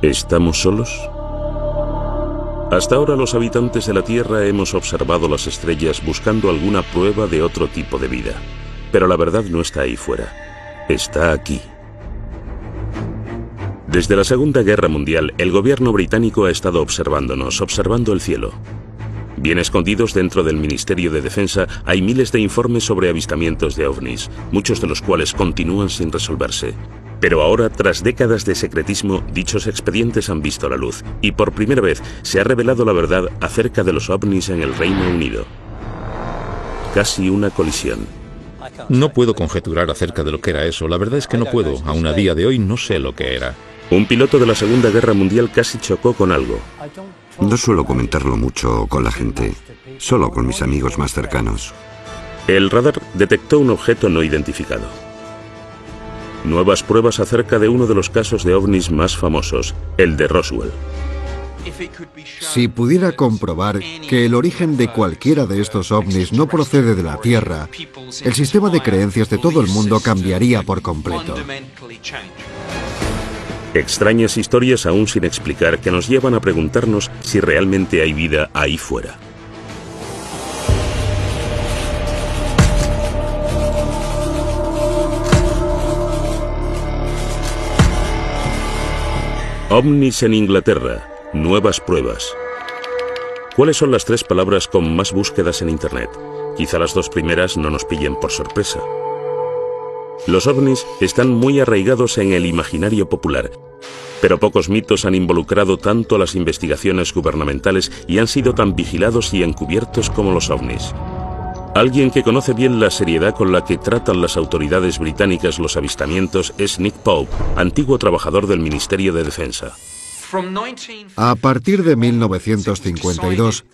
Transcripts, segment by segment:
¿Estamos solos? Hasta ahora los habitantes de la Tierra hemos observado las estrellas buscando alguna prueba de otro tipo de vida. Pero la verdad no está ahí fuera. Está aquí. Desde la Segunda Guerra Mundial, el gobierno británico ha estado observándonos, observando el cielo. Bien escondidos dentro del Ministerio de Defensa hay miles de informes sobre avistamientos de ovnis, muchos de los cuales continúan sin resolverse. Pero ahora, tras décadas de secretismo, dichos expedientes han visto la luz y por primera vez se ha revelado la verdad acerca de los ovnis en el Reino Unido. Casi una colisión. No puedo conjeturar acerca de lo que era eso. La verdad es que no puedo. Aún a día de hoy no sé lo que era. Un piloto de la Segunda Guerra Mundial casi chocó con algo. No suelo comentarlo mucho con la gente, solo con mis amigos más cercanos. El radar detectó un objeto no identificado. Nuevas pruebas acerca de uno de los casos de ovnis más famosos, el de Roswell. Si pudiera comprobar que el origen de cualquiera de estos ovnis no procede de la Tierra, el sistema de creencias de todo el mundo cambiaría por completo. Extrañas historias aún sin explicar que nos llevan a preguntarnos si realmente hay vida ahí fuera. OVNIs en Inglaterra. Nuevas pruebas. ¿Cuáles son las 3 palabras con más búsquedas en Internet? Quizá las 2 primeras no nos pillen por sorpresa. Los ovnis están muy arraigados en el imaginario popular, pero pocos mitos han involucrado tanto a las investigaciones gubernamentales y han sido tan vigilados y encubiertos como los ovnis. Alguien que conoce bien la seriedad con la que tratan las autoridades británicas los avistamientos es Nick Pope, antiguo trabajador del Ministerio de Defensa. A partir de 1952,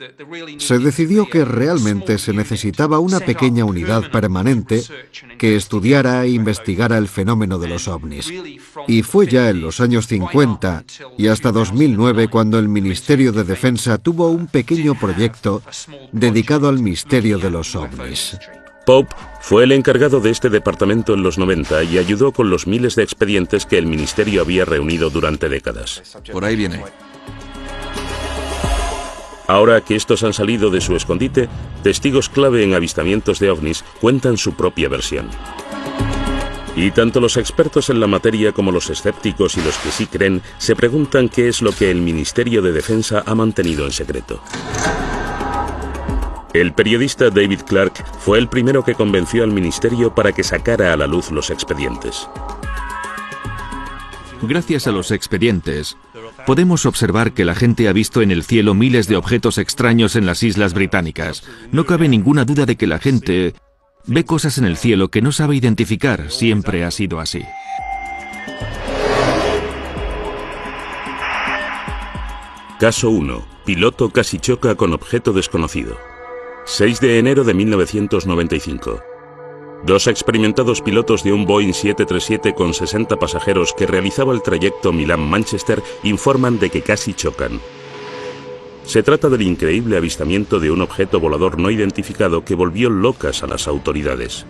se decidió que realmente se necesitaba una pequeña unidad permanente que estudiara e investigara el fenómeno de los ovnis. Y fue ya en los años 50 y hasta 2009 cuando el Ministerio de Defensa tuvo un pequeño proyecto dedicado al misterio de los ovnis. Pope fue el encargado de este departamento en los 90 y ayudó con los miles de expedientes que el ministerio había reunido durante décadas. Por ahí viene. Ahora que estos han salido de su escondite, testigos clave en avistamientos de ovnis cuentan su propia versión. Y tanto los expertos en la materia como los escépticos y los que sí creen se preguntan qué es lo que el Ministerio de Defensa ha mantenido en secreto. El periodista David Clark fue el primero que convenció al ministerio para que sacara a la luz los expedientes. Gracias a los expedientes, podemos observar que la gente ha visto en el cielo miles de objetos extraños en las islas británicas. No cabe ninguna duda de que la gente ve cosas en el cielo que no sabe identificar. Siempre ha sido así. Caso 1. Piloto casi choca con objeto desconocido. 6 de enero de 1995. 2 experimentados pilotos de un Boeing 737 con 60 pasajeros que realizaba el trayecto Milán-Manchester informan de que casi chocan. Se trata del increíble avistamiento de un objeto volador no identificado que volvió locas a las autoridades.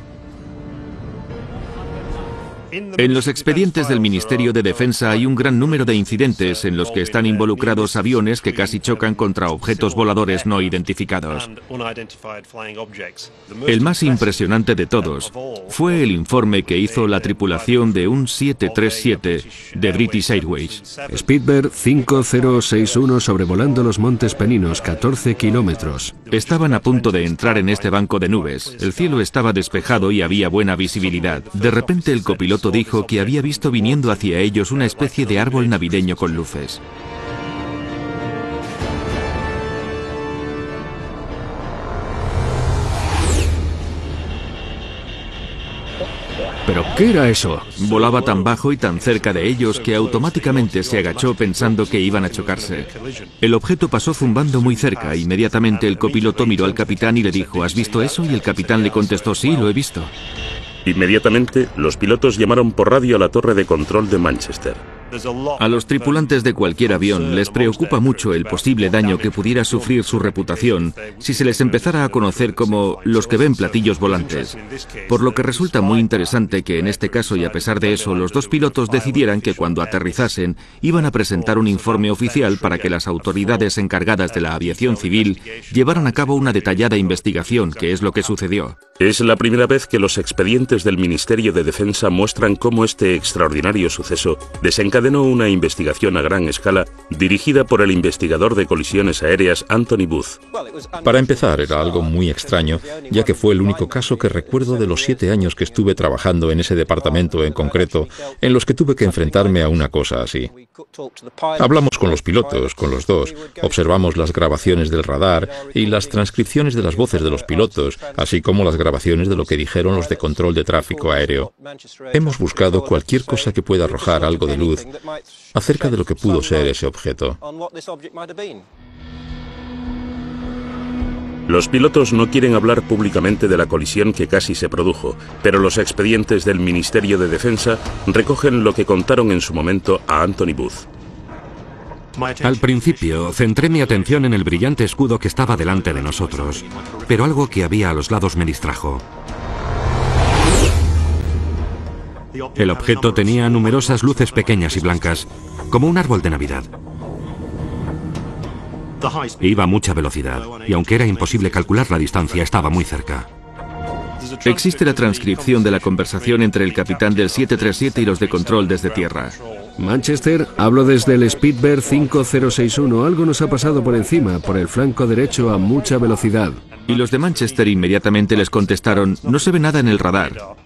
En los expedientes del Ministerio de Defensa hay un gran número de incidentes en los que están involucrados aviones que casi chocan contra objetos voladores no identificados. El más impresionante de todos fue el informe que hizo la tripulación de un 737 de British Airways. Speedbird 5061 sobrevolando los Montes Peninos, 14 kilómetros. Estaban a punto de entrar en este banco de nubes. El cielo estaba despejado y había buena visibilidad. De repente el copiloto dijo que había visto viniendo hacia ellos una especie de árbol navideño con luces. ¿Pero qué era eso? Volaba tan bajo y tan cerca de ellos que automáticamente se agachó pensando que iban a chocarse. El objeto pasó zumbando muy cerca. Inmediatamente el copiloto miró al capitán y le dijo: ¿has visto eso? Y el capitán le contestó: sí, lo he visto. Inmediatamente, los pilotos llamaron por radio a la torre de control de Manchester. A los tripulantes de cualquier avión les preocupa mucho el posible daño que pudiera sufrir su reputación si se les empezara a conocer como los que ven platillos volantes. Por lo que resulta muy interesante que en este caso, y a pesar de eso, los dos pilotos decidieran que cuando aterrizasen iban a presentar un informe oficial para que las autoridades encargadas de la aviación civil llevaran a cabo una detallada investigación, que es lo que sucedió. Es la primera vez que los expedientes del Ministerio de Defensa muestran cómo este extraordinario suceso desencadenó una investigación a gran escala dirigida por el investigador de colisiones aéreas Anthony Booth. Para empezar, era algo muy extraño, ya que fue el único caso que recuerdo de los 7 años que estuve trabajando en ese departamento en concreto, en los que tuve que enfrentarme a una cosa así. Hablamos con los pilotos, con los dos, observamos las grabaciones del radar y las transcripciones de las voces de los pilotos, así como las grabaciones de lo que dijeron los de control de tráfico aéreo. Hemos buscado cualquier cosa que pueda arrojar algo de luz acerca de lo que pudo ser ese objeto. Los pilotos no quieren hablar públicamente de la colisión que casi se produjo, pero los expedientes del Ministerio de Defensa recogen lo que contaron en su momento a Anthony Booth. Al principio, centré mi atención en el brillante escudo que estaba delante de nosotros, pero algo que había a los lados me distrajo. El objeto tenía numerosas luces pequeñas y blancas, como un árbol de Navidad. Iba a mucha velocidad, y aunque era imposible calcular la distancia, estaba muy cerca. Existe la transcripción de la conversación entre el capitán del 737 y los de control desde tierra. Manchester, hablo desde el Speedbird 5061. Algo nos ha pasado por encima, por el flanco derecho a mucha velocidad. Y los de Manchester inmediatamente les contestaron, no se ve nada en el radar.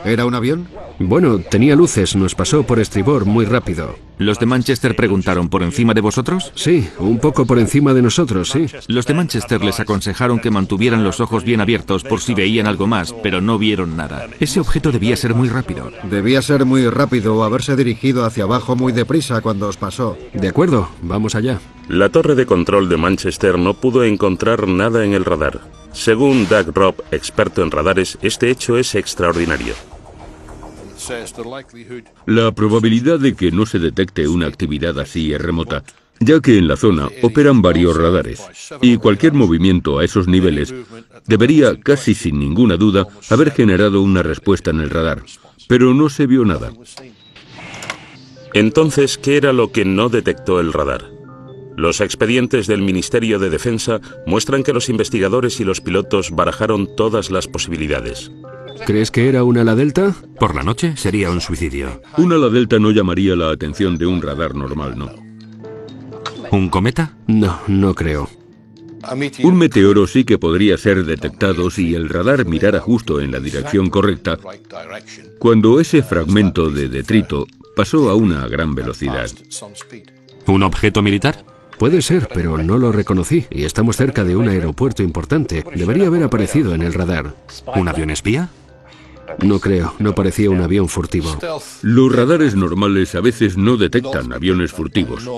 ¿Era un avión? Bueno, tenía luces, nos pasó por estribor muy rápido. ¿Los de Manchester preguntaron, ¿por encima de vosotros? Sí, un poco por encima de nosotros, sí. Los de Manchester les aconsejaron que mantuvieran los ojos bien abiertos por si veían algo más, pero no vieron nada. Ese objeto debía ser muy rápido. Debía ser muy rápido o haberse dirigido hacia abajo muy deprisa cuando os pasó. De acuerdo, vamos allá. La torre de control de Manchester no pudo encontrar nada en el radar. Según Doug Robb, experto en radares, este hecho es extraordinario. La probabilidad de que no se detecte una actividad así es remota, ya que en la zona operan varios radares, y cualquier movimiento a esos niveles debería, casi sin ninguna duda, haber generado una respuesta en el radar, pero no se vio nada. Entonces, ¿qué era lo que no detectó el radar? Los expedientes del Ministerio de Defensa muestran que los investigadores y los pilotos barajaron todas las posibilidades. ¿Crees que era un ala delta? Por la noche sería un suicidio. Un ala delta no llamaría la atención de un radar normal, ¿no? ¿Un cometa? No, no creo. Un meteoro sí que podría ser detectado si el radar mirara justo en la dirección correcta, cuando ese fragmento de detrito pasó a una gran velocidad. ¿Un objeto militar? Puede ser, pero no lo reconocí, y estamos cerca de un aeropuerto importante. Debería haber aparecido en el radar. ¿Un avión espía? No creo, no parecía un avión furtivo. Los radares normales a veces no detectan aviones furtivos.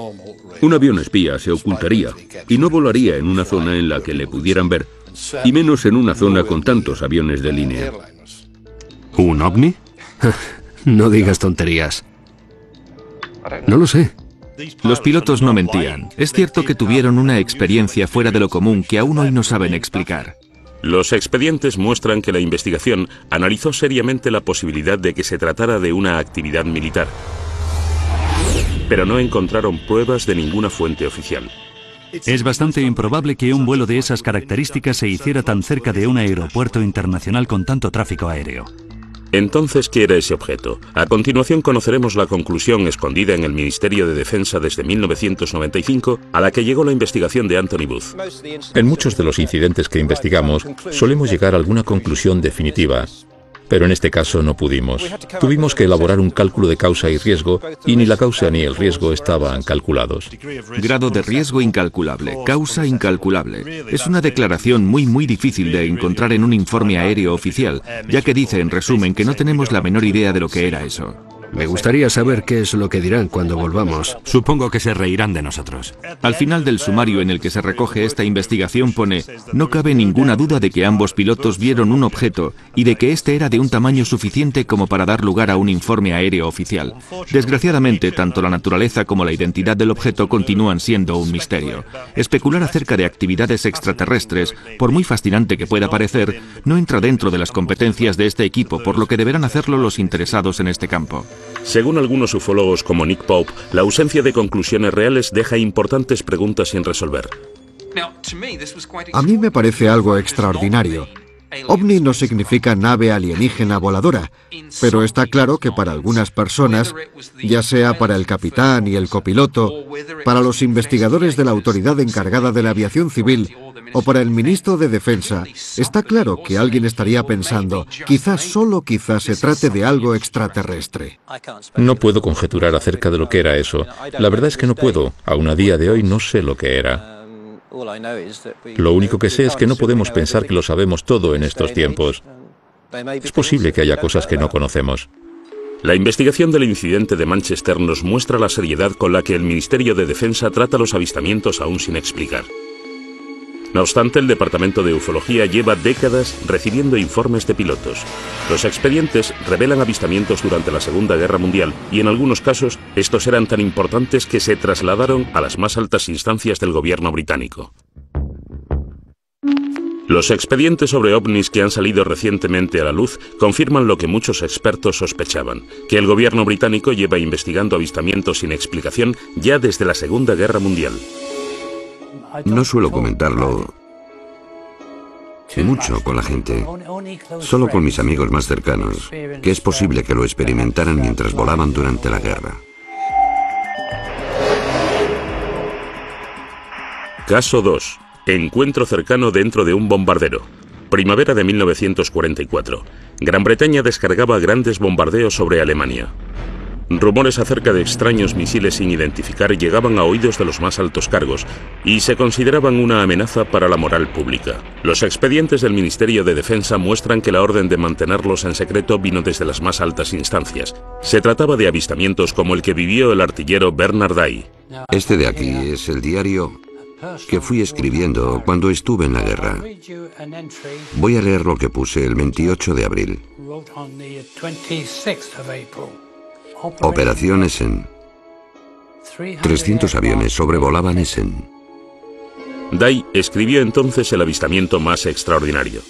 Un avión espía se ocultaría y no volaría en una zona en la que le pudieran ver, y menos en una zona con tantos aviones de línea. ¿Un ovni? No digas tonterías. No lo sé. Los pilotos no mentían. Es cierto que tuvieron una experiencia fuera de lo común que aún hoy no saben explicar. Los expedientes muestran que la investigación analizó seriamente la posibilidad de que se tratara de una actividad militar, pero no encontraron pruebas de ninguna fuente oficial. Es bastante improbable que un vuelo de esas características se hiciera tan cerca de un aeropuerto internacional con tanto tráfico aéreo. Entonces, ¿qué era ese objeto? A continuación conoceremos la conclusión escondida en el Ministerio de Defensa desde 1995, a la que llegó la investigación de Anthony Booth. En muchos de los incidentes que investigamos, solemos llegar a alguna conclusión definitiva, pero en este caso no pudimos. Tuvimos que elaborar un cálculo de causa y riesgo, y ni la causa ni el riesgo estaban calculados. Grado de riesgo incalculable, causa incalculable. Es una declaración muy difícil de encontrar en un informe aéreo oficial, ya que dice, en resumen, que no tenemos la menor idea de lo que era eso. Me gustaría saber qué es lo que dirán cuando volvamos. Supongo que se reirán de nosotros. Al final del sumario en el que se recoge esta investigación pone: no cabe ninguna duda de que ambos pilotos vieron un objeto y de que este era de un tamaño suficiente como para dar lugar a un informe aéreo oficial. Desgraciadamente, tanto la naturaleza como la identidad del objeto continúan siendo un misterio. Especular acerca de actividades extraterrestres, por muy fascinante que pueda parecer, no entra dentro de las competencias de este equipo, por lo que deberán hacerlo los interesados en este campo. Según algunos ufólogos como Nick Pope, la ausencia de conclusiones reales deja importantes preguntas sin resolver. A mí me parece algo extraordinario. OVNI no significa nave alienígena voladora, pero está claro que para algunas personas, ya sea para el capitán y el copiloto, para los investigadores de la autoridad encargada de la aviación civil o para el ministro de Defensa, está claro que alguien estaría pensando, quizás solo quizás se trate de algo extraterrestre. No puedo conjeturar acerca de lo que era eso. La verdad es que no puedo. Aún a día de hoy no sé lo que era. Lo único que sé es que no podemos pensar que lo sabemos todo en estos tiempos. Es posible que haya cosas que no conocemos. La investigación del incidente de Manchester nos muestra la seriedad con la que el Ministerio de Defensa trata los avistamientos aún sin explicar. No obstante, el Departamento de Ufología lleva décadas recibiendo informes de pilotos. Los expedientes revelan avistamientos durante la Segunda Guerra Mundial y en algunos casos estos eran tan importantes que se trasladaron a las más altas instancias del gobierno británico. Los expedientes sobre ovnis que han salido recientemente a la luz confirman lo que muchos expertos sospechaban, que el gobierno británico lleva investigando avistamientos sin explicación ya desde la Segunda Guerra Mundial. No suelo comentarlo mucho con la gente, solo con mis amigos más cercanos, que es posible que lo experimentaran mientras volaban durante la guerra. Caso 2. Encuentro cercano dentro de un bombardero. Primavera de 1944. Gran Bretaña descargaba grandes bombardeos sobre Alemania. Rumores acerca de extraños misiles sin identificar llegaban a oídos de los más altos cargos y se consideraban una amenaza para la moral pública. Los expedientes del Ministerio de Defensa muestran que la orden de mantenerlos en secreto vino desde las más altas instancias. Se trataba de avistamientos como el que vivió el artillero Bernard Day. Este de aquí es el diario que fui escribiendo cuando estuve en la guerra. Voy a leer lo que puse el 28 de abril. Operación Essen. 300 aviones sobrevolaban Essen. Day escribió entonces el avistamiento más extraordinario.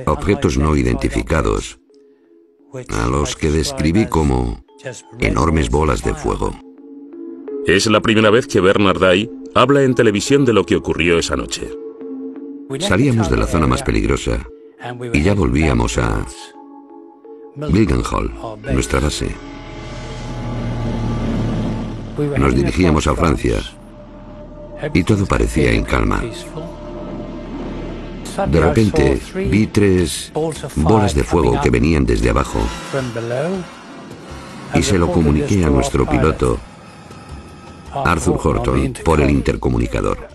Objetos no identificados, a los que describí como enormes bolas de fuego. Es la primera vez que Bernard Day habla en televisión de lo que ocurrió esa noche. Salíamos de la zona más peligrosa y ya volvíamos a Bilgenhall, nuestra base. Nos dirigíamos a Francia y todo parecía en calma. De repente vi 3 bolas de fuego que venían desde abajo y se lo comuniqué a nuestro piloto, Arthur Horton, por el intercomunicador.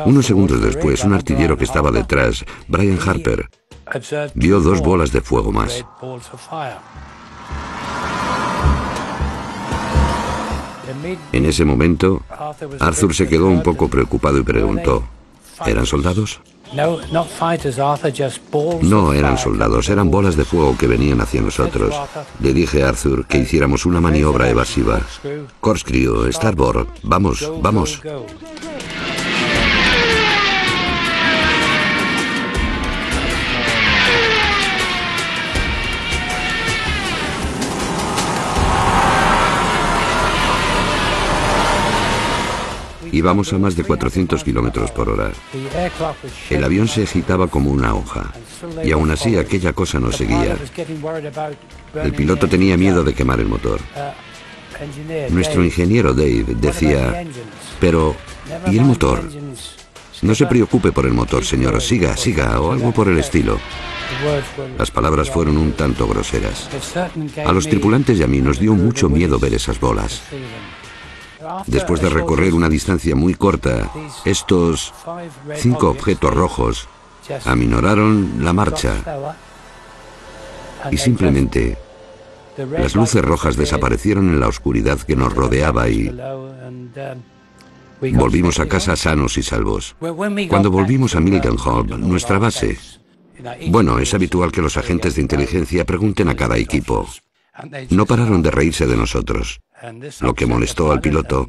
Unos segundos después, un artillero que estaba detrás, Brian Harper, vio 2 bolas de fuego más. En ese momento, Arthur se quedó un poco preocupado y preguntó, ¿eran soldados? No eran soldados, eran bolas de fuego que venían hacia nosotros. Le dije a Arthur que hiciéramos una maniobra evasiva. Corkscrew, starboard, vamos, vamos. Íbamos a más de 400 kilómetros por hora. El avión se agitaba como una hoja, y aún así aquella cosa nos seguía. El piloto tenía miedo de quemar el motor. Nuestro ingeniero Dave decía, pero ¿y el motor? No se preocupe por el motor, señor, siga, siga, o algo por el estilo. Las palabras fueron un tanto groseras. A los tripulantes y a mí nos dio mucho miedo ver esas bolas. Después de recorrer una distancia muy corta, estos 5 objetos rojos aminoraron la marcha y simplemente Las luces rojas desaparecieron en la oscuridad que nos rodeaba y volvimos a casa sanos y salvos. Cuando volvimos a Mildenhall, nuestra base, bueno, es habitual que los agentes de inteligencia pregunten a cada equipo. No pararon de reírse de nosotros, lo que molestó al piloto,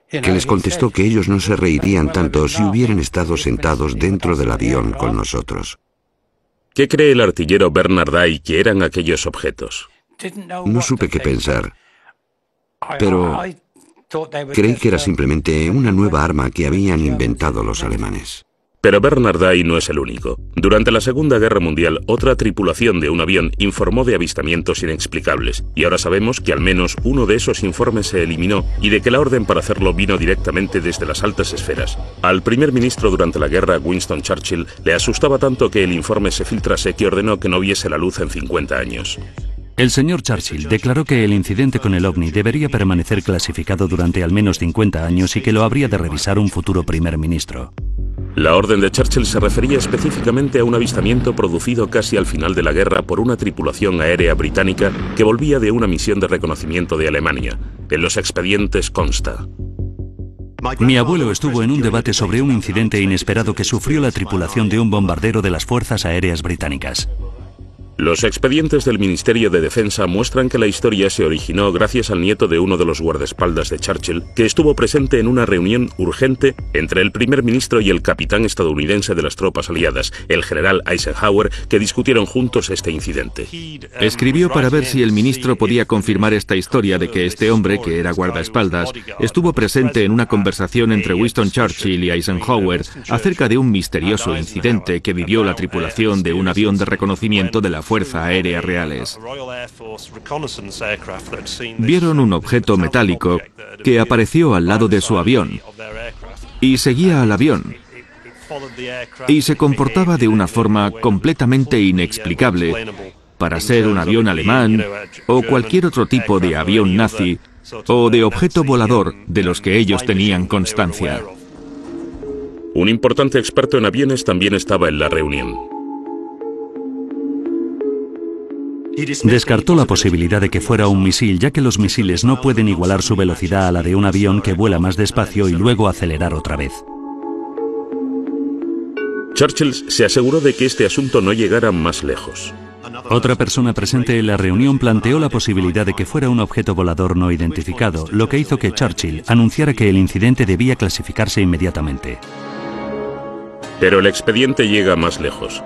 que les contestó que ellos no se reirían tanto si hubieran estado sentados dentro del avión con nosotros. ¿Qué cree el artillero Bernard Day que eran aquellos objetos? No supe qué pensar, pero creí que era simplemente una nueva arma que habían inventado los alemanes. Pero Bernard Day no es el único. Durante la Segunda Guerra Mundial, otra tripulación de un avión informó de avistamientos inexplicables, y ahora sabemos que al menos uno de esos informes se eliminó y de que la orden para hacerlo vino directamente desde las altas esferas. Al primer ministro durante la guerra, Winston Churchill, le asustaba tanto que el informe se filtrase que ordenó que no viese la luz en 50 años. El señor Churchill declaró que el incidente con el ovni debería permanecer clasificado durante al menos 50 años y que lo habría de revisar un futuro primer ministro. La orden de Churchill se refería específicamente a un avistamiento producido casi al final de la guerra por una tripulación aérea británica que volvía de una misión de reconocimiento de Alemania. En los expedientes consta: mi abuelo estuvo en un debate sobre un incidente inesperado que sufrió la tripulación de un bombardero de las Fuerzas Aéreas Británicas. Los expedientes del Ministerio de Defensa muestran que la historia se originó gracias al nieto de uno de los guardaespaldas de Churchill, que estuvo presente en una reunión urgente entre el primer ministro y el capitán estadounidense de las tropas aliadas, el general Eisenhower, que discutieron juntos este incidente. Escribió para ver si el ministro podía confirmar esta historia de que este hombre, que era guardaespaldas, estuvo presente en una conversación entre Winston Churchill y Eisenhower acerca de un misterioso incidente que vivió la tripulación de un avión de reconocimiento de la Fuerza Aérea Reales. Vieron un objeto metálico que apareció al lado de su avión y seguía al avión y se comportaba de una forma completamente inexplicable para ser un avión alemán o cualquier otro tipo de avión nazi o de objeto volador de los que ellos tenían constancia. Un importante experto en aviones también estaba en la reunión. Descartó la posibilidad de que fuera un misil, ya que los misiles no pueden igualar su velocidad a la de un avión que vuela más despacio y luego acelerar otra vez. Churchill se aseguró de que este asunto no llegara más lejos. Otra persona presente en la reunión planteó la posibilidad de que fuera un objeto volador no identificado, lo que hizo que Churchill anunciara que el incidente debía clasificarse inmediatamente. Pero el expediente llega más lejos.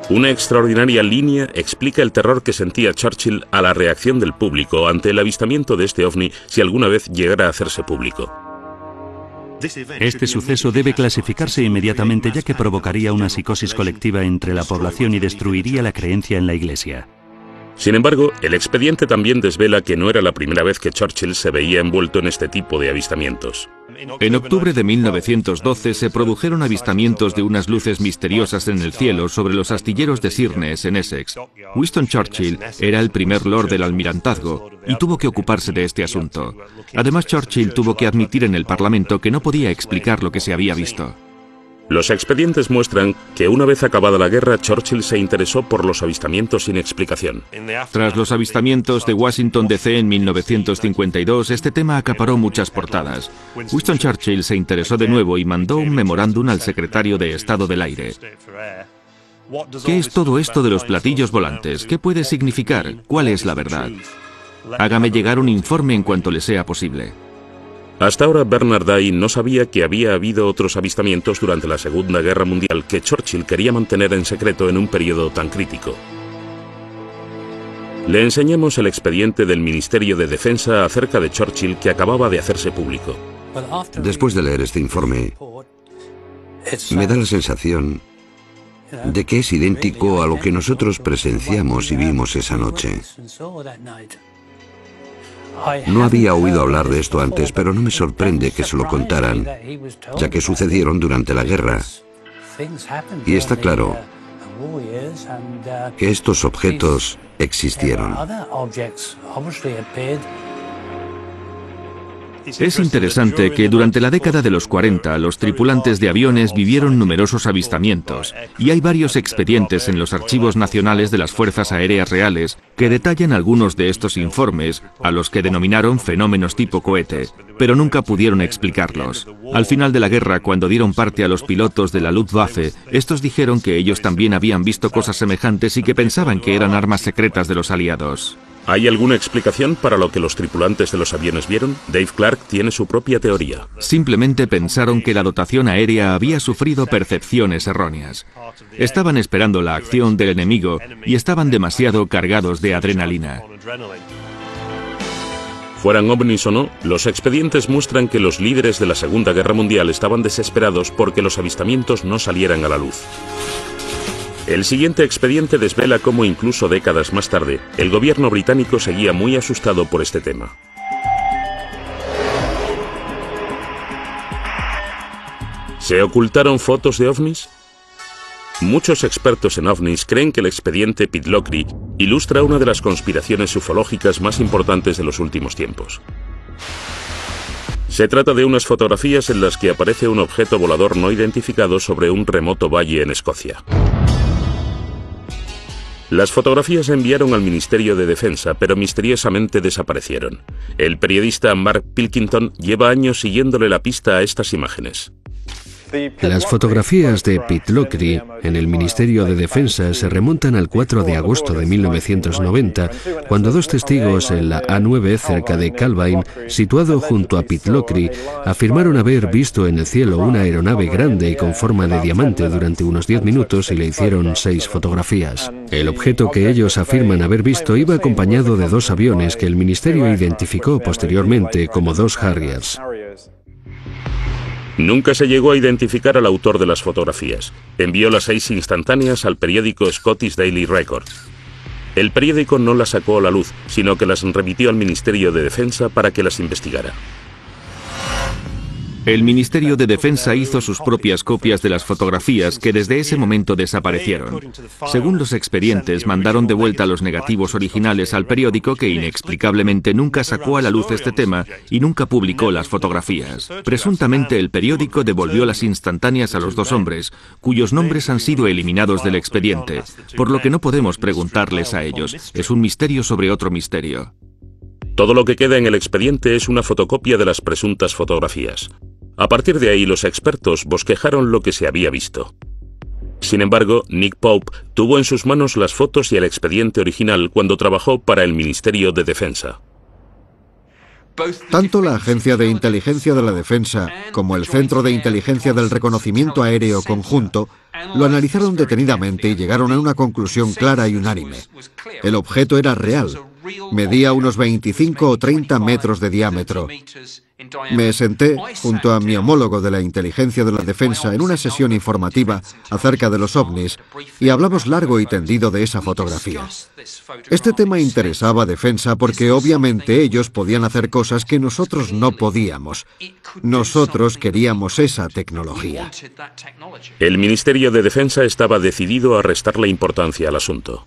Una extraordinaria línea explica el terror que sentía Churchill a la reacción del público ante el avistamiento de este ovni si alguna vez llegara a hacerse público. Este suceso debe clasificarse inmediatamente, ya que provocaría una psicosis colectiva entre la población y destruiría la creencia en la Iglesia. Sin embargo, el expediente también desvela que no era la primera vez que Churchill se veía envuelto en este tipo de avistamientos. En octubre de 1912 se produjeron avistamientos de unas luces misteriosas en el cielo sobre los astilleros de Sheerness, en Essex. Winston Churchill era el primer lord del almirantazgo y tuvo que ocuparse de este asunto. Además, Churchill tuvo que admitir en el Parlamento que no podía explicar lo que se había visto. Los expedientes muestran que una vez acabada la guerra, Churchill se interesó por los avistamientos sin explicación. Tras los avistamientos de Washington D.C. en 1952, este tema acaparó muchas portadas. Winston Churchill se interesó de nuevo y mandó un memorándum al secretario de Estado del Aire. ¿Qué es todo esto de los platillos volantes? ¿Qué puede significar? ¿Cuál es la verdad? Hágame llegar un informe en cuanto le sea posible. Hasta ahora Bernard Day no sabía que había habido otros avistamientos durante la Segunda Guerra Mundial que Churchill quería mantener en secreto en un periodo tan crítico. Le enseñamos el expediente del Ministerio de Defensa acerca de Churchill que acababa de hacerse público. Después de leer este informe, me da la sensación de que es idéntico a lo que nosotros presenciamos y vimos esa noche. No había oído hablar de esto antes, pero no me sorprende que se lo contaran, ya que sucedieron durante la guerra. Y está claro que estos objetos existieron. Es interesante que durante la década de los 40 los tripulantes de aviones vivieron numerosos avistamientos, y hay varios expedientes en los archivos nacionales de las Fuerzas Aéreas Reales que detallan algunos de estos informes, a los que denominaron fenómenos tipo cohete, pero nunca pudieron explicarlos. Al final de la guerra, cuando dieron parte a los pilotos de la Luftwaffe, estos dijeron que ellos también habían visto cosas semejantes y que pensaban que eran armas secretas de los aliados. ¿Hay alguna explicación para lo que los tripulantes de los aviones vieron? Dave Clark tiene su propia teoría. Simplemente pensaron que la dotación aérea había sufrido percepciones erróneas. Estaban esperando la acción del enemigo y estaban demasiado cargados de adrenalina. Fueran ovnis o no, los expedientes muestran que los líderes de la Segunda Guerra Mundial estaban desesperados porque los avistamientos no salieran a la luz. El siguiente expediente desvela cómo incluso décadas más tarde, el gobierno británico seguía muy asustado por este tema. ¿Se ocultaron fotos de ovnis? Muchos expertos en ovnis creen que el expediente Pitlochry ilustra una de las conspiraciones ufológicas más importantes de los últimos tiempos. Se trata de unas fotografías en las que aparece un objeto volador no identificado sobre un remoto valle en Escocia. Las fotografías se enviaron al Ministerio de Defensa, pero misteriosamente desaparecieron. El periodista Mark Pilkington lleva años siguiéndole la pista a estas imágenes. Las fotografías de Pitlochry en el Ministerio de Defensa se remontan al 4 de agosto de 1990, cuando dos testigos en la A9 cerca de Calvine, situado junto a Pitlochry, afirmaron haber visto en el cielo una aeronave grande y con forma de diamante durante unos 10 minutos y le hicieron 6 fotografías. El objeto que ellos afirman haber visto iba acompañado de 2 aviones que el ministerio identificó posteriormente como 2 Harriers. Nunca se llegó a identificar al autor de las fotografías. Envió las 6 instantáneas al periódico Scottish Daily Record. El periódico no las sacó a la luz, sino que las remitió al Ministerio de Defensa para que las investigara. El Ministerio de Defensa hizo sus propias copias de las fotografías que desde ese momento desaparecieron. Según los expedientes, mandaron de vuelta los negativos originales al periódico, que inexplicablemente nunca sacó a la luz este tema y nunca publicó las fotografías. Presuntamente el periódico devolvió las instantáneas a los 2 hombres, cuyos nombres han sido eliminados del expediente, por lo que no podemos preguntarles a ellos. Es un misterio sobre otro misterio. Todo lo que queda en el expediente es una fotocopia de las presuntas fotografías. A partir de ahí, los expertos bosquejaron lo que se había visto. Sin embargo, Nick Pope tuvo en sus manos las fotos y el expediente original cuando trabajó para el Ministerio de Defensa. Tanto la Agencia de Inteligencia de la Defensa como el Centro de Inteligencia del Reconocimiento Aéreo Conjunto lo analizaron detenidamente y llegaron a una conclusión clara y unánime. El objeto era real. Medía unos 25 o 30 metros de diámetro. Me senté junto a mi homólogo de la Inteligencia de la Defensa en una sesión informativa acerca de los ovnis y hablamos largo y tendido de esa fotografía. Este tema interesaba a Defensa porque obviamente ellos podían hacer cosas que nosotros no podíamos. Nosotros queríamos esa tecnología. El Ministerio de Defensa estaba decidido a restarle importancia al asunto.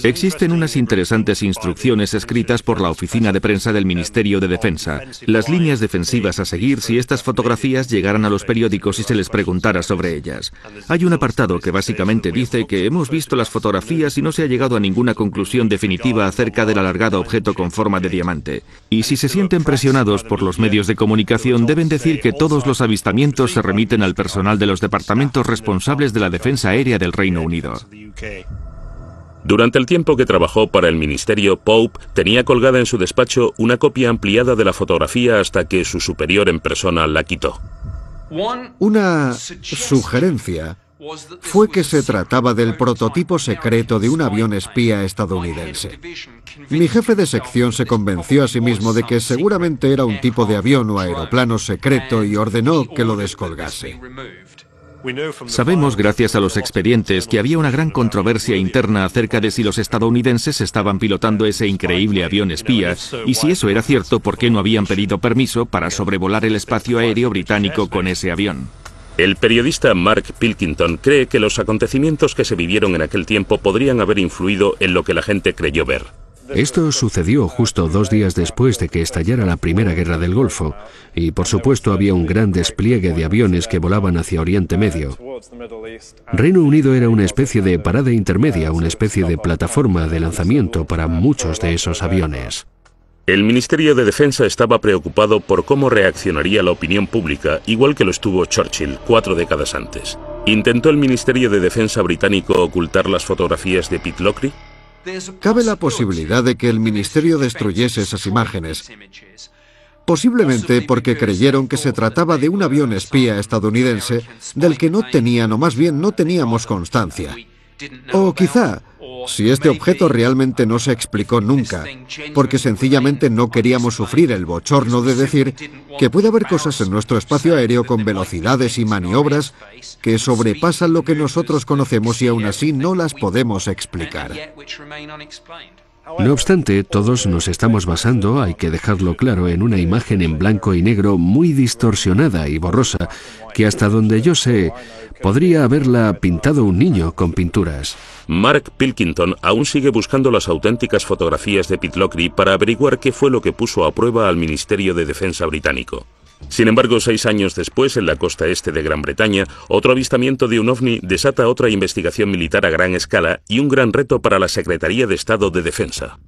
Existen unas interesantes instrucciones escritas por la oficina de prensa del Ministerio de Defensa, las líneas defensivas a seguir si estas fotografías llegaran a los periódicos y se les preguntara sobre ellas. Hay un apartado que básicamente dice que hemos visto las fotografías y no se ha llegado a ninguna conclusión definitiva acerca del alargado objeto con forma de diamante. Y si se sienten presionados por los medios de comunicación, deben decir que todos los avistamientos se remiten al personal de los departamentos responsables de la defensa aérea del Reino Unido. Durante el tiempo que trabajó para el ministerio, Pope tenía colgada en su despacho una copia ampliada de la fotografía hasta que su superior en persona la quitó. Una sugerencia fue que se trataba del prototipo secreto de un avión espía estadounidense. Mi jefe de sección se convenció a sí mismo de que seguramente era un tipo de avión o aeroplano secreto y ordenó que lo descolgase. Sabemos, gracias a los expedientes, que había una gran controversia interna acerca de si los estadounidenses estaban pilotando ese increíble avión espía, y si eso era cierto, ¿por qué no habían pedido permiso para sobrevolar el espacio aéreo británico con ese avión? El periodista Mark Pilkington cree que los acontecimientos que se vivieron en aquel tiempo podrían haber influido en lo que la gente creyó ver. Esto sucedió justo 2 días después de que estallara la Primera Guerra del Golfo, y por supuesto había un gran despliegue de aviones que volaban hacia Oriente Medio. Reino Unido era una especie de parada intermedia, una especie de plataforma de lanzamiento para muchos de esos aviones. El Ministerio de Defensa estaba preocupado por cómo reaccionaría la opinión pública, igual que lo estuvo Churchill 4 décadas antes. ¿Intentó el Ministerio de Defensa británico ocultar las fotografías de Pitlochry? Cabe la posibilidad de que el ministerio destruyese esas imágenes, posiblemente porque creyeron que se trataba de un avión espía estadounidense del que no tenían, o más bien no teníamos constancia. O quizá, si este objeto realmente no se explicó nunca, porque sencillamente no queríamos sufrir el bochorno de decir que puede haber cosas en nuestro espacio aéreo con velocidades y maniobras que sobrepasan lo que nosotros conocemos y aún así no las podemos explicar. No obstante, todos nos estamos basando, hay que dejarlo claro, en una imagen en blanco y negro muy distorsionada y borrosa, que hasta donde yo sé, podría haberla pintado un niño con pinturas. Mark Pilkington aún sigue buscando las auténticas fotografías de Pitlochry para averiguar qué fue lo que puso a prueba al Ministerio de Defensa británico. Sin embargo, 6 años después, en la costa este de Gran Bretaña, otro avistamiento de un ovni desata otra investigación militar a gran escala y un gran reto para la Secretaría de Estado de Defensa.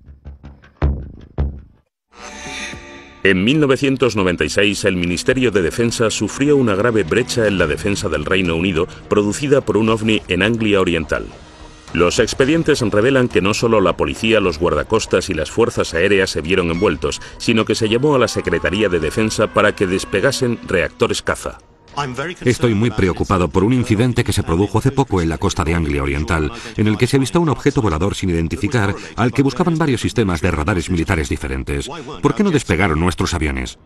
En 1996, el Ministerio de Defensa sufrió una grave brecha en la defensa del Reino Unido producida por un ovni en Anglia Oriental. Los expedientes revelan que no solo la policía, los guardacostas y las fuerzas aéreas se vieron envueltos, sino que se llamó a la Secretaría de Defensa para que despegasen reactores caza. Estoy muy preocupado por un incidente que se produjo hace poco en la costa de Anglia Oriental, en el que se avistó un objeto volador sin identificar al que buscaban varios sistemas de radares militares diferentes. ¿Por qué no despegaron nuestros aviones?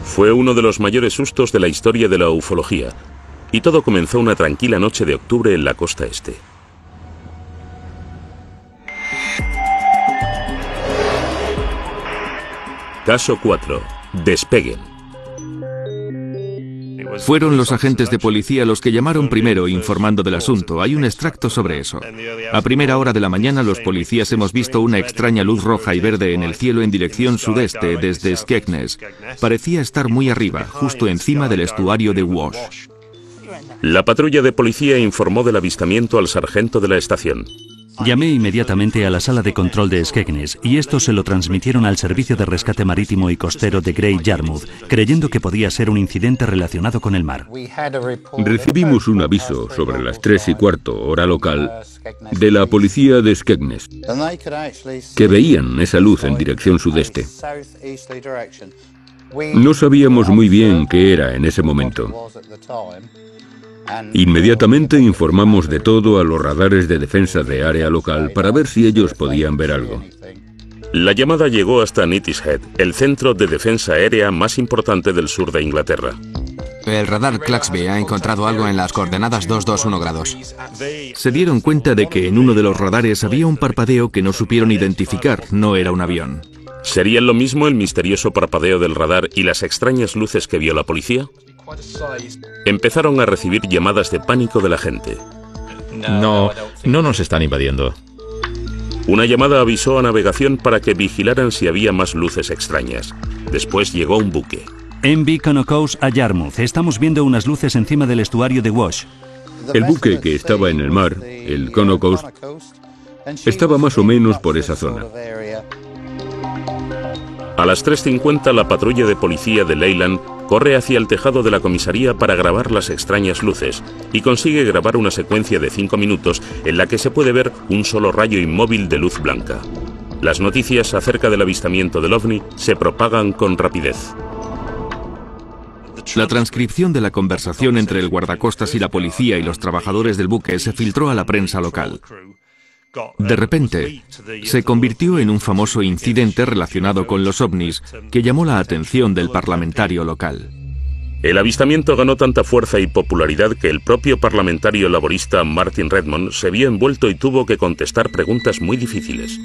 Fue uno de los mayores sustos de la historia de la ufología. Y todo comenzó una tranquila noche de octubre en la costa este. Caso 4. Despeguen. Fueron los agentes de policía los que llamaron primero informando del asunto. Hay un extracto sobre eso. A primera hora de la mañana los policías hemos visto una extraña luz roja y verde en el cielo en dirección sudeste desde Skegness. Parecía estar muy arriba, justo encima del estuario de Wash. La patrulla de policía informó del avistamiento al sargento de la estación. Llamé inmediatamente a la sala de control de Skegness y esto se lo transmitieron al Servicio de Rescate Marítimo y Costero de Great Yarmouth, creyendo que podía ser un incidente relacionado con el mar. Recibimos un aviso sobre las 3:15 hora local de la policía de Skegness, que veían esa luz en dirección sudeste. No sabíamos muy bien qué era en ese momento. Inmediatamente informamos de todo a los radares de defensa de área local para ver si ellos podían ver algo. La llamada llegó hasta Neatishead, el centro de defensa aérea más importante del sur de Inglaterra. El radar Claxby ha encontrado algo en las coordenadas 221 grados. Se dieron cuenta de que en uno de los radares había un parpadeo que no supieron identificar, no era un avión. ¿Serían lo mismo el misterioso parpadeo del radar y las extrañas luces que vio la policía? Empezaron a recibir llamadas de pánico de la gente. No nos están invadiendo. Una llamada avisó a navegación para que vigilaran si había más luces extrañas. Después llegó un buque. MV Conocos a Yarmouth. Estamos viendo unas luces encima del estuario de Wash. El buque que estaba en el mar, el Conocos, estaba más o menos por esa zona. A las 3:50 la patrulla de policía de Leyland corre hacia el tejado de la comisaría para grabar las extrañas luces y consigue grabar una secuencia de 5 minutos en la que se puede ver un solo rayo inmóvil de luz blanca. Las noticias acerca del avistamiento del ovni se propagan con rapidez. La transcripción de la conversación entre el guardacostas y la policía y los trabajadores del buque se filtró a la prensa local. De repente, se convirtió en un famoso incidente relacionado con los ovnis que llamó la atención del parlamentario local. El avistamiento ganó tanta fuerza y popularidad que el propio parlamentario laborista Martin Redmond se vio envuelto y tuvo que contestar preguntas muy difíciles.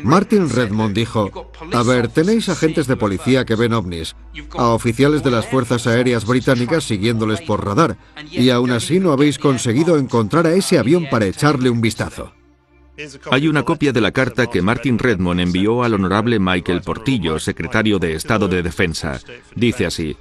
Martin Redmond dijo: a ver, tenéis agentes de policía que ven ovnis, a oficiales de las fuerzas aéreas británicas siguiéndoles por radar, y aún así no habéis conseguido encontrar a ese avión para echarle un vistazo. Hay una copia de la carta que Martin Redmond envió al honorable Michael Portillo, secretario de Estado de Defensa. Dice así: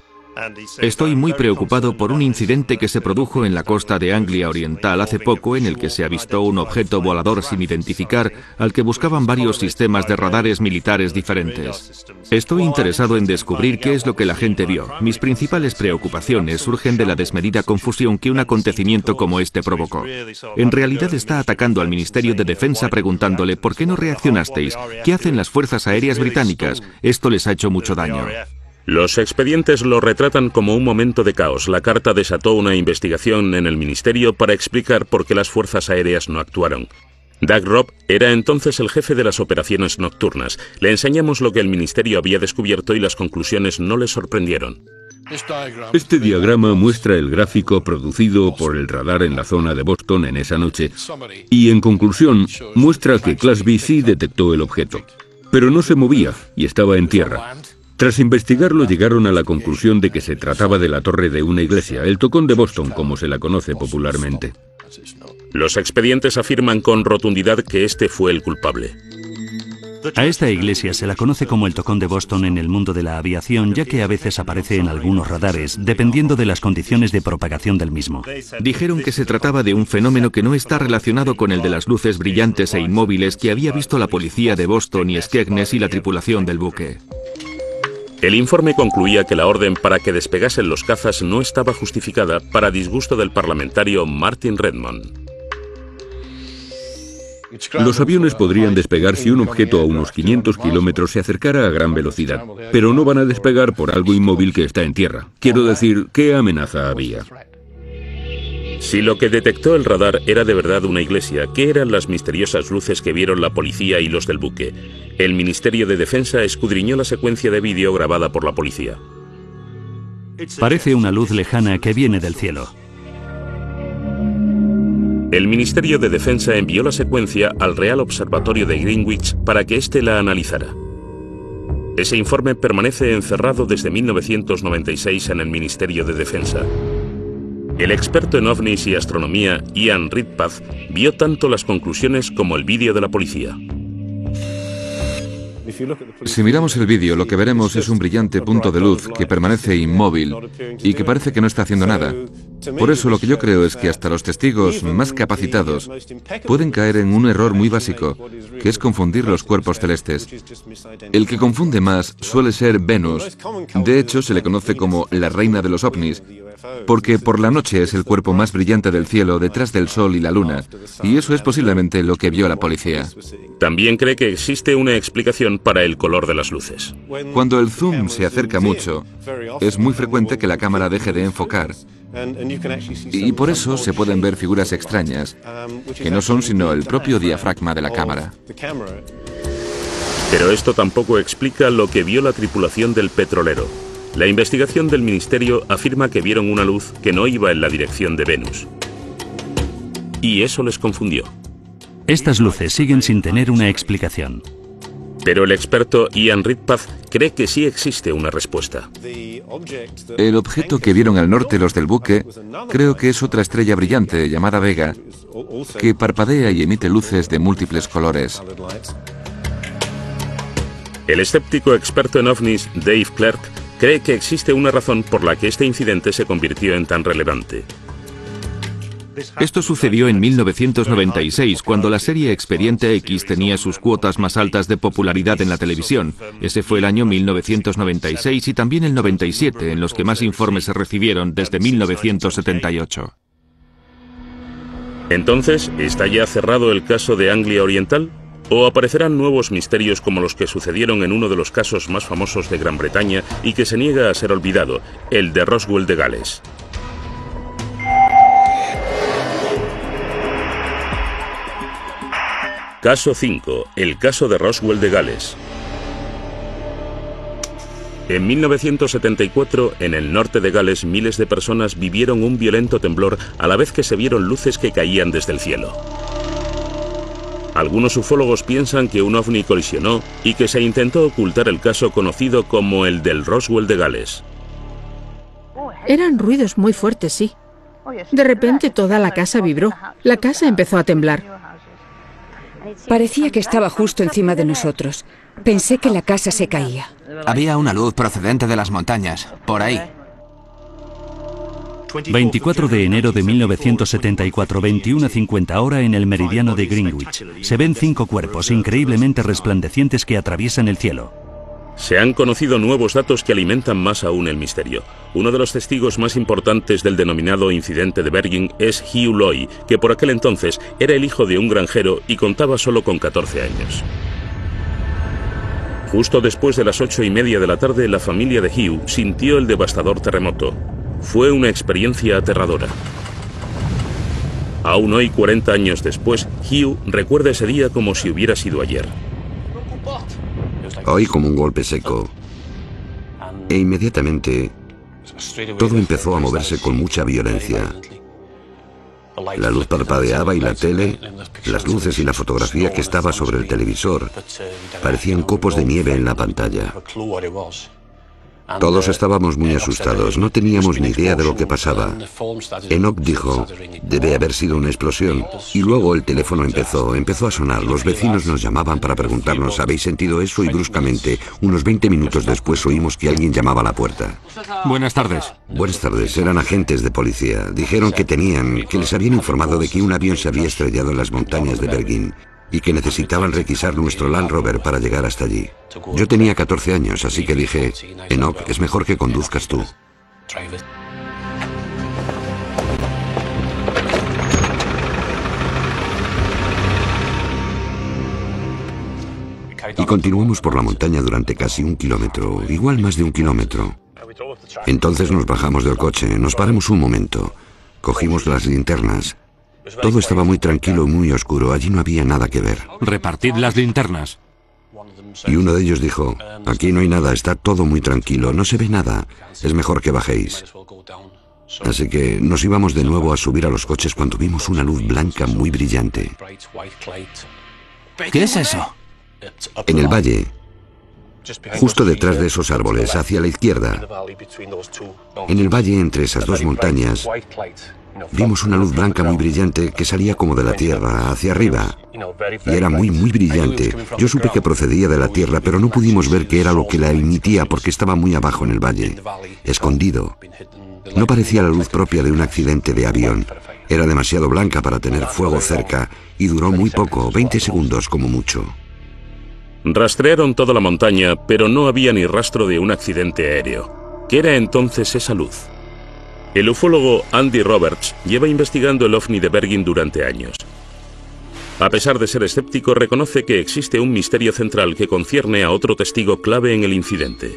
estoy muy preocupado por un incidente que se produjo en la costa de Anglia Oriental hace poco, en el que se avistó un objeto volador sin identificar al que buscaban varios sistemas de radares militares diferentes. Estoy interesado en descubrir qué es lo que la gente vio. Mis principales preocupaciones surgen de la desmedida confusión que un acontecimiento como este provocó. En realidad está atacando al Ministerio de Defensa preguntándole ¿por qué no reaccionasteis? ¿Qué hacen las fuerzas aéreas británicas? Esto les ha hecho mucho daño. Los expedientes lo retratan como un momento de caos. La carta desató una investigación en el ministerio para explicar por qué las fuerzas aéreas no actuaron. Doug Robb era entonces el jefe de las operaciones nocturnas. Le enseñamos lo que el ministerio había descubierto y las conclusiones no le sorprendieron. Este diagrama muestra el gráfico producido por el radar en la zona de Boston en esa noche y, en conclusión, muestra que Class B sí detectó el objeto, pero no se movía y estaba en tierra. Tras investigarlo, llegaron a la conclusión de que se trataba de la torre de una iglesia, el Tocón de Boston, como se la conoce popularmente. Los expedientes afirman con rotundidad que este fue el culpable. A esta iglesia se la conoce como el Tocón de Boston en el mundo de la aviación, ya que a veces aparece en algunos radares, dependiendo de las condiciones de propagación del mismo. Dijeron que se trataba de un fenómeno que no está relacionado con el de las luces brillantes e inmóviles que había visto la policía de Boston y Skegness y la tripulación del buque. El informe concluía que la orden para que despegasen los cazas no estaba justificada, para disgusto del parlamentario Martin Redmond. Los aviones podrían despegar si un objeto a unos 500 kilómetros se acercara a gran velocidad, pero no van a despegar por algo inmóvil que está en tierra. Quiero decir, ¿qué amenaza había? Si lo que detectó el radar era de verdad una iglesia, ¿qué eran las misteriosas luces que vieron la policía y los del buque? El Ministerio de Defensa escudriñó la secuencia de vídeo grabada por la policía. Parece una luz lejana que viene del cielo. El Ministerio de Defensa envió la secuencia al Real Observatorio de Greenwich para que éste la analizara. Ese informe permanece encerrado desde 1996 en el Ministerio de Defensa. El experto en ovnis y astronomía, Ian Redpath, vio tanto las conclusiones como el vídeo de la policía. Si miramos el vídeo, lo que veremos es un brillante punto de luz que permanece inmóvil y que parece que no está haciendo nada. Por eso lo que yo creo es que hasta los testigos más capacitados pueden caer en un error muy básico, que es confundir los cuerpos celestes. El que confunde más suele ser Venus. De hecho, se le conoce como la reina de los ovnis, porque por la noche es el cuerpo más brillante del cielo detrás del Sol y la Luna, y eso es posiblemente lo que vio la policía. También cree que existe una explicación para el color de las luces. Cuando el zoom se acerca mucho, es muy frecuente que la cámara deje de enfocar, y por eso se pueden ver figuras extrañas, que no son sino el propio diafragma de la cámara. Pero esto tampoco explica lo que vio la tripulación del petrolero. La investigación del ministerio afirma que vieron una luz que no iba en la dirección de Venus. Y eso les confundió. Estas luces siguen sin tener una explicación. Pero el experto Ian Redpath cree que sí existe una respuesta. El objeto que vieron al norte los del buque, creo que es otra estrella brillante llamada Vega, que parpadea y emite luces de múltiples colores. El escéptico experto en ovnis Dave Clark cree que existe una razón por la que este incidente se convirtió en tan relevante. Esto sucedió en 1996, cuando la serie Expediente X tenía sus cuotas más altas de popularidad en la televisión. Ese fue el año 1996 y también el 97, en los que más informes se recibieron desde 1978. Entonces, ¿está ya cerrado el caso de Anglia Oriental? ¿O aparecerán nuevos misterios como los que sucedieron en uno de los casos más famosos de Gran Bretaña y que se niega a ser olvidado, el de Roswell de Gales? Caso 5. El caso de Roswell de Gales. En 1974, en el norte de Gales, miles de personas vivieron un violento temblor a la vez que se vieron luces que caían desde el cielo. Algunos ufólogos piensan que un ovni colisionó y que se intentó ocultar el caso conocido como el del Roswell de Gales. Eran ruidos muy fuertes, sí. De repente toda la casa vibró. La casa empezó a temblar. Parecía que estaba justo encima de nosotros. Pensé que la casa se caía. Había una luz procedente de las montañas, por ahí. 24 de enero de 1974, 21:50 hora en el meridiano de Greenwich. Se ven 5 cuerpos increíblemente resplandecientes que atraviesan el cielo. Se han conocido nuevos datos que alimentan más aún el misterio. Uno de los testigos más importantes del denominado incidente de Bergen es Hugh Loy, que por aquel entonces era el hijo de un granjero y contaba solo con 14 años. Justo después de las 8:30 de la tarde, la familia de Hugh sintió el devastador terremoto. Fue una experiencia aterradora. Aún hoy, 40 años después, Hugh recuerda ese día como si hubiera sido ayer. Oí como un golpe seco. E inmediatamente todo empezó a moverse con mucha violencia. La luz parpadeaba y la tele, las luces y la fotografía que estaba sobre el televisor parecían copos de nieve en la pantalla. Todos estábamos muy asustados, no teníamos ni idea de lo que pasaba. Enoch dijo, debe haber sido una explosión. Y luego el teléfono empezó a sonar. Los vecinos nos llamaban para preguntarnos, ¿habéis sentido eso? Y bruscamente, unos 20 minutos después, oímos que alguien llamaba a la puerta. Buenas tardes. Buenas tardes, eran agentes de policía. Dijeron que les habían informado de que un avión se había estrellado en las montañas de Bergen y que necesitaban requisar nuestro Land Rover para llegar hasta allí. Yo tenía 14 años, así que dije, Enoch, es mejor que conduzcas tú. Y continuamos por la montaña durante casi 1 kilómetro, igual más de 1 kilómetro. Entonces nos bajamos del coche, nos paramos un momento, cogimos las linternas. Todo estaba muy tranquilo y muy oscuro, allí no había nada que ver. Repartid las linternas. Y uno de ellos dijo, aquí no hay nada, está todo muy tranquilo, no se ve nada, es mejor que bajéis. Así que nos íbamos de nuevo a subir a los coches cuando vimos una luz blanca muy brillante. ¿Qué es eso? En el valle, justo detrás de esos árboles, hacia la izquierda, en el valle entre esas dos montañas, vimos una luz blanca muy brillante que salía como de la tierra, hacia arriba. Y era muy, muy brillante. Yo supe que procedía de la tierra, pero no pudimos ver qué era lo que la emitía porque estaba muy abajo en el valle, escondido. No parecía la luz propia de un accidente de avión. Era demasiado blanca para tener fuego cerca y duró muy poco, 20 segundos como mucho. Rastrearon toda la montaña, pero no había ni rastro de un accidente aéreo. ¿Qué era entonces esa luz? El ufólogo Andy Roberts lleva investigando el ovni de Bergen durante años. A pesar de ser escéptico, reconoce que existe un misterio central que concierne a otro testigo clave en el incidente.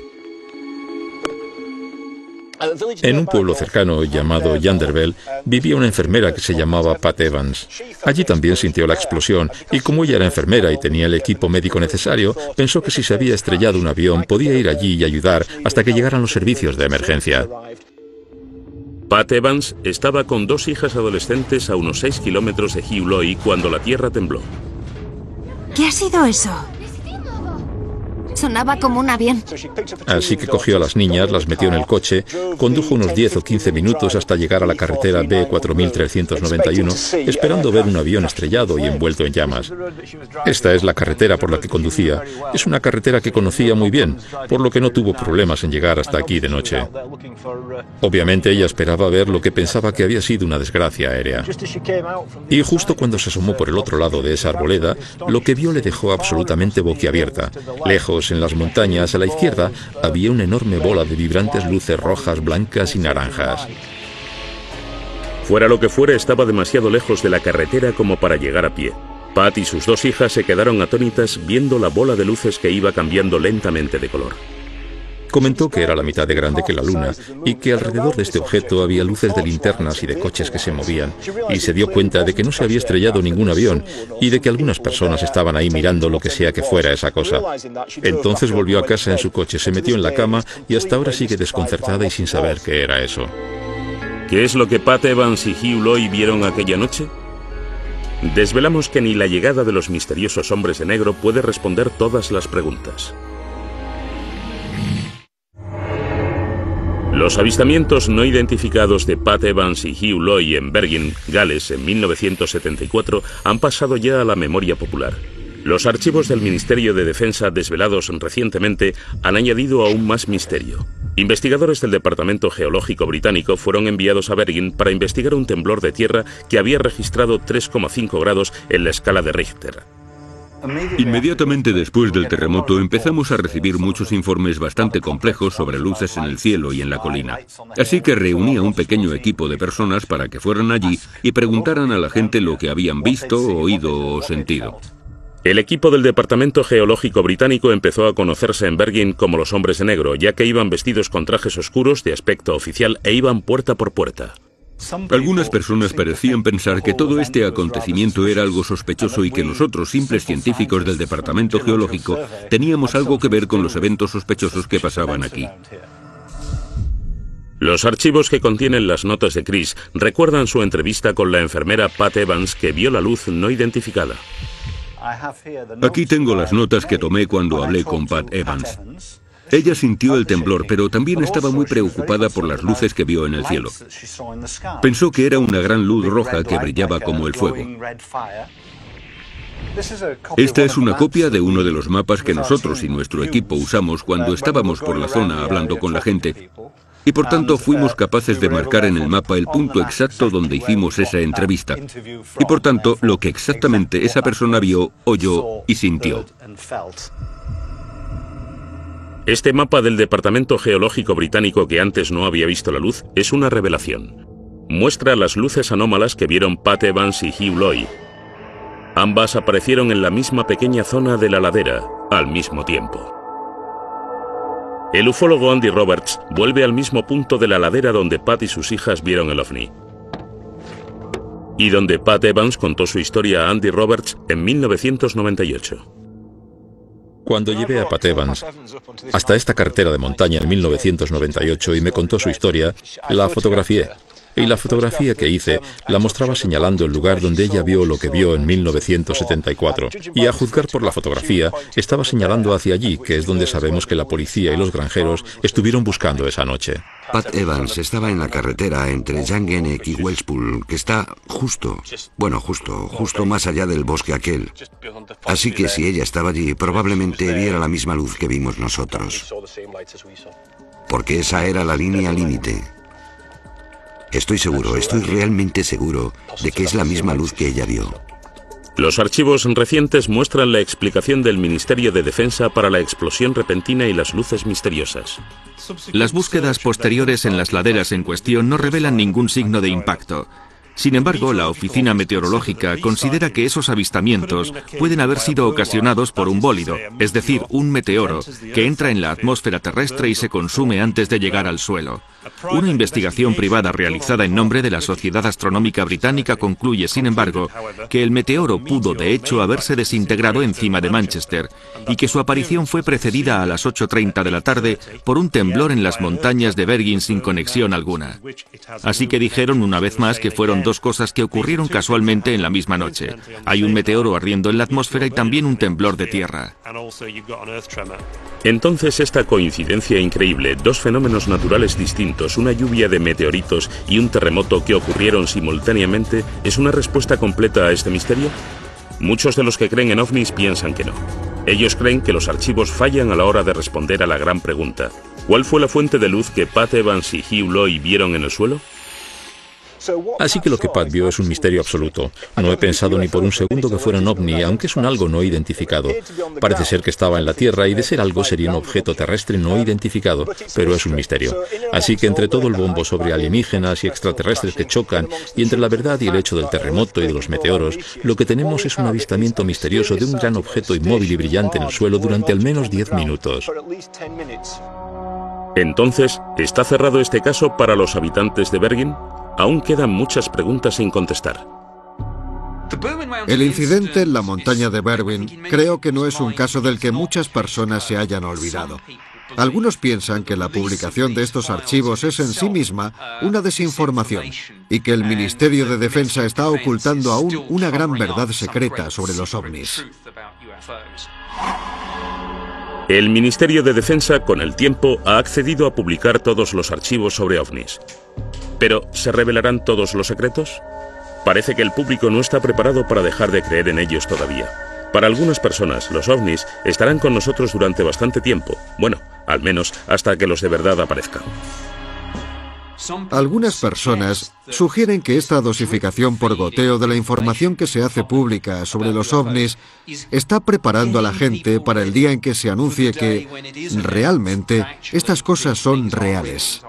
En un pueblo cercano llamado Yanderville vivía una enfermera que se llamaba Pat Evans. Allí también sintió la explosión y como ella era enfermera y tenía el equipo médico necesario, pensó que si se había estrellado un avión podía ir allí y ayudar hasta que llegaran los servicios de emergencia. Pat Evans estaba con 2 hijas adolescentes a unos 6 kilómetros de Hugh Loy cuando la tierra tembló. ¿Qué ha sido eso? Sonaba como un avión. Así que cogió a las niñas, las metió en el coche, condujo unos 10 o 15 minutos hasta llegar a la carretera B4391, esperando ver un avión estrellado y envuelto en llamas. Esta es la carretera por la que conducía. Es una carretera que conocía muy bien, por lo que no tuvo problemas en llegar hasta aquí de noche. Obviamente ella esperaba ver lo que pensaba que había sido una desgracia aérea. Y justo cuando se asomó por el otro lado de esa arboleda, lo que vio le dejó absolutamente boquiabierta. Lejos, en las montañas, a la izquierda, había una enorme bola de vibrantes luces rojas, blancas y naranjas. Fuera lo que fuera, estaba demasiado lejos de la carretera como para llegar a pie. Pat y sus 2 hijas se quedaron atónitas viendo la bola de luces que iba cambiando lentamente de color. Comentó que era la mitad de grande que la luna y que alrededor de este objeto había luces de linternas y de coches que se movían, y se dio cuenta de que no se había estrellado ningún avión y de que algunas personas estaban ahí mirando lo que sea que fuera esa cosa. Entonces volvió a casa en su coche, se metió en la cama y hasta ahora sigue desconcertada y sin saber qué era eso. ¿Qué es lo que Pat Evans y Hugh Loy vieron aquella noche? Desvelamos que ni la llegada de los misteriosos hombres de negro puede responder todas las preguntas. Los avistamientos no identificados de Pat Evans y Hugh Loy en Bergen, Gales, en 1974 han pasado ya a la memoria popular. Los archivos del Ministerio de Defensa desvelados recientemente han añadido aún más misterio. Investigadores del Departamento Geológico Británico fueron enviados a Bergen para investigar un temblor de tierra que había registrado 3,5 grados en la escala de Richter. Inmediatamente después del terremoto empezamos a recibir muchos informes bastante complejos sobre luces en el cielo y en la colina. Así que reuní a un pequeño equipo de personas para que fueran allí y preguntaran a la gente lo que habían visto, oído o sentido. El equipo del Departamento Geológico Británico empezó a conocerse en Bergen como los hombres de negro, ya que iban vestidos con trajes oscuros de aspecto oficial e iban puerta por puerta. Algunas personas parecían pensar que todo este acontecimiento era algo sospechoso y que nosotros, simples científicos del Departamento Geológico, teníamos algo que ver con los eventos sospechosos que pasaban aquí. Los archivos que contienen las notas de Chris recuerdan su entrevista con la enfermera Pat Evans, que vio la luz no identificada. Aquí tengo las notas que tomé cuando hablé con Pat Evans. Ella sintió el temblor, pero también estaba muy preocupada por las luces que vio en el cielo. Pensó que era una gran luz roja que brillaba como el fuego. Esta es una copia de uno de los mapas que nosotros y nuestro equipo usamos cuando estábamos por la zona hablando con la gente. Y por tanto fuimos capaces de marcar en el mapa el punto exacto donde hicimos esa entrevista. Y por tanto, lo que exactamente esa persona vio, oyó y sintió. Este mapa del Departamento Geológico Británico, que antes no había visto la luz, es una revelación. Muestra las luces anómalas que vieron Pat Evans y Hugh Loy. Ambas aparecieron en la misma pequeña zona de la ladera, al mismo tiempo. El ufólogo Andy Roberts vuelve al mismo punto de la ladera donde Pat y sus hijas vieron el ovni. Y donde Pat Evans contó su historia a Andy Roberts en 1998. Cuando llevé a Pat Evans hasta esta carretera de montaña en 1998 y me contó su historia, la fotografié. Y la fotografía que hice la mostraba señalando el lugar donde ella vio lo que vio en 1974. Y a juzgar por la fotografía, estaba señalando hacia allí, que es donde sabemos que la policía y los granjeros estuvieron buscando esa noche. Pat Evans estaba en la carretera entre Llangennec y Wellspool, que está justo más allá del bosque aquel. Así que si ella estaba allí, probablemente viera la misma luz que vimos nosotros. Porque esa era la línea límite. Estoy realmente seguro de que es la misma luz que ella vio. Los archivos recientes muestran la explicación del Ministerio de Defensa para la explosión repentina y las luces misteriosas. Las búsquedas posteriores en las laderas en cuestión no revelan ningún signo de impacto. Sin embargo, la Oficina Meteorológica considera que esos avistamientos pueden haber sido ocasionados por un bólido, es decir, un meteoro, que entra en la atmósfera terrestre y se consume antes de llegar al suelo. Una investigación privada realizada en nombre de la Sociedad Astronómica Británica concluye, sin embargo, que el meteoro pudo de hecho haberse desintegrado encima de Manchester y que su aparición fue precedida a las 8:30 de la tarde por un temblor en las montañas de Bergen sin conexión alguna. Así que dijeron una vez más que fueron dos cosas que ocurrieron casualmente en la misma noche. Hay un meteoro ardiendo en la atmósfera y también un temblor de tierra. Entonces esta coincidencia increíble, dos fenómenos naturales distintos, una lluvia de meteoritos y un terremoto que ocurrieron simultáneamente, ¿es una respuesta completa a este misterio? Muchos de los que creen en ovnis piensan que no. Ellos creen que los archivos fallan a la hora de responder a la gran pregunta: ¿cuál fue la fuente de luz que Pat Evans y Hugh Loy vieron en el suelo? Así que lo que Pat vio es un misterio absoluto. No he pensado ni por un segundo que fuera un ovni, aunque es un algo no identificado. Parece ser que estaba en la Tierra y de ser algo sería un objeto terrestre no identificado, pero es un misterio. Así que entre todo el bombo sobre alienígenas y extraterrestres que chocan, y entre la verdad y el hecho del terremoto y de los meteoros, lo que tenemos es un avistamiento misterioso de un gran objeto inmóvil y brillante en el suelo durante al menos 10 minutos. Entonces, ¿está cerrado este caso para los habitantes de Bergen? Aún quedan muchas preguntas sin contestar. El incidente en la montaña de Bergen creo que no es un caso del que muchas personas se hayan olvidado. Algunos piensan que la publicación de estos archivos es en sí misma una desinformación y que el Ministerio de Defensa está ocultando aún una gran verdad secreta sobre los ovnis. El Ministerio de Defensa, con el tiempo, ha accedido a publicar todos los archivos sobre ovnis. Pero, ¿se revelarán todos los secretos? Parece que el público no está preparado para dejar de creer en ellos todavía. Para algunas personas, los ovnis estarán con nosotros durante bastante tiempo. Bueno, al menos hasta que los de verdad aparezcan. Algunas personas sugieren que esta dosificación por goteo de la información que se hace pública sobre los ovnis está preparando a la gente para el día en que se anuncie que realmente estas cosas son reales.